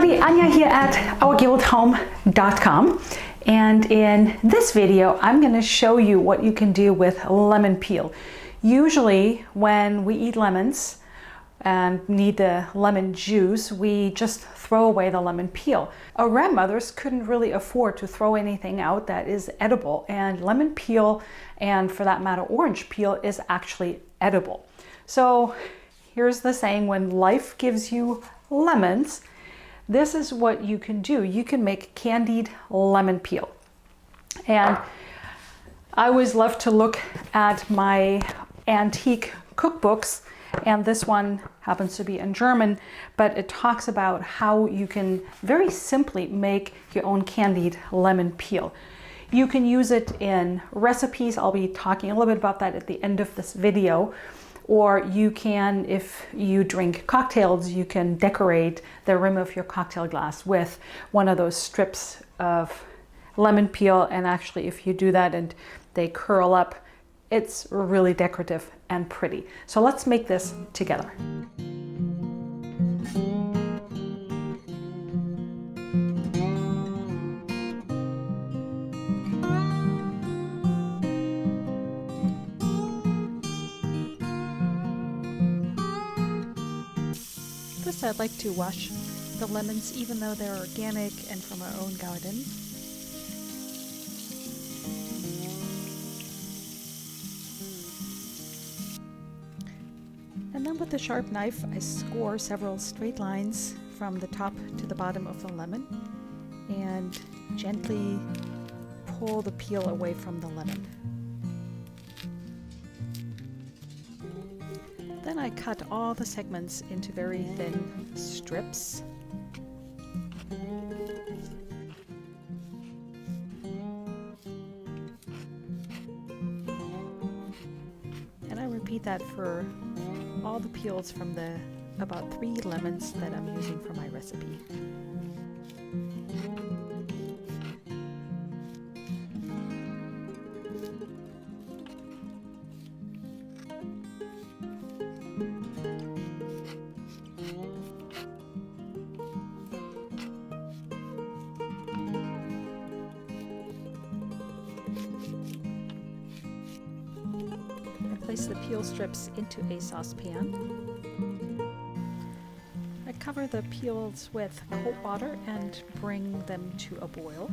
everybody, Anja here at ourguildhome.com, and in this video I'm going to show you what you can do with lemon peel. Usually when we eat lemons and need the lemon juice, we just throw away the lemon peel. Our grandmothers couldn't really afford to throw anything out that is edible, and lemon peel, and for that matter orange peel, is actually edible. So here's the saying: when life gives you lemons, this is what you can do. You can make candied lemon peel. And I always love to look at my antique cookbooks, and this one happens to be in German, but it talks about how you can very simply make your own candied lemon peel. You can use it in recipes. I'll be talking a little bit about that at the end of this video. Or you can, if you drink cocktails, you can decorate the rim of your cocktail glass with one of those strips of lemon peel. And actually, if you do that and they curl up, it's really decorative and pretty. So let's make this together. First, I'd like to wash the lemons, even though they're organic and from our own garden. And then with a sharp knife, I score several straight lines from the top to the bottom of the lemon and gently pull the peel away from the lemon. Then I cut all the segments into very thin strips. And I repeat that for all the peels from the about 3 lemons that I'm using for my recipe. Place the peel strips into a saucepan. I cover the peels with cold water and bring them to a boil.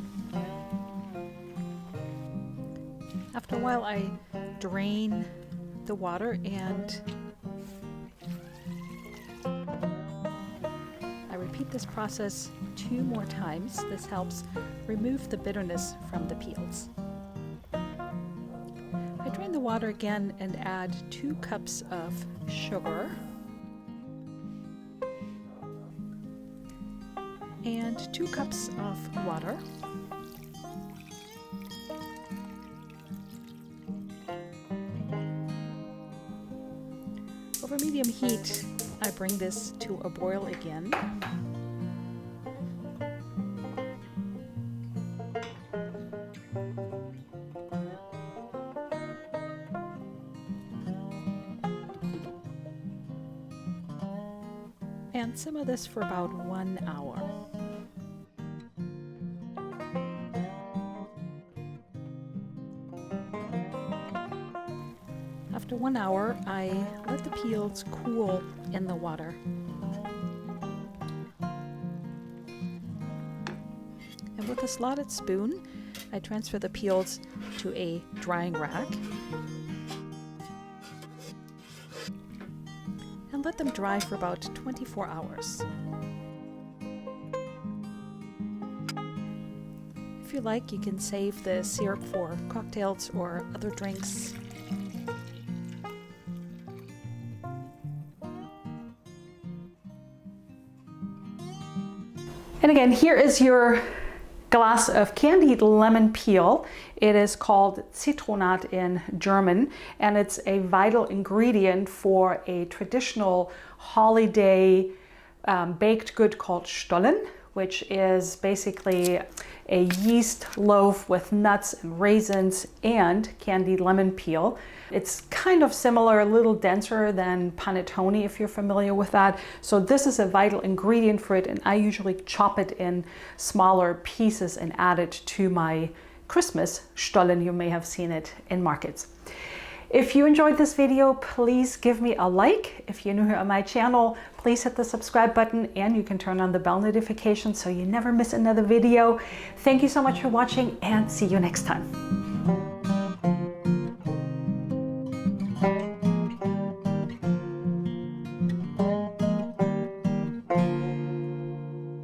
After a while, I drain the water and I repeat this process 2 more times. This helps remove the bitterness from the peels. I drain the water again and add 2 cups of sugar and 2 cups of water. Over medium heat, I bring this to a boil again. And simmer this for about 1 hour. After 1 hour, I let the peels cool in the water. And with a slotted spoon, I transfer the peels to a drying rack and let them dry for about 24 hours. If you like, you can save the syrup for cocktails or other drinks. And again, here is your glass of candied lemon peel. It is called Zitronat in German, and it's a vital ingredient for a traditional holiday baked good called Stollen, which is basically a yeast loaf with nuts and raisins and candied lemon peel. It's kind of similar, a little denser than panettone if you're familiar with that. So this is a vital ingredient for it, and I usually chop it in smaller pieces and add it to my Christmas Stollen. You may have seen it in markets. If you enjoyed this video, please give me a like. If you're new here on my channel, please hit the subscribe button, and you can turn on the bell notification so you never miss another video. Thank you so much for watching, and see you next time.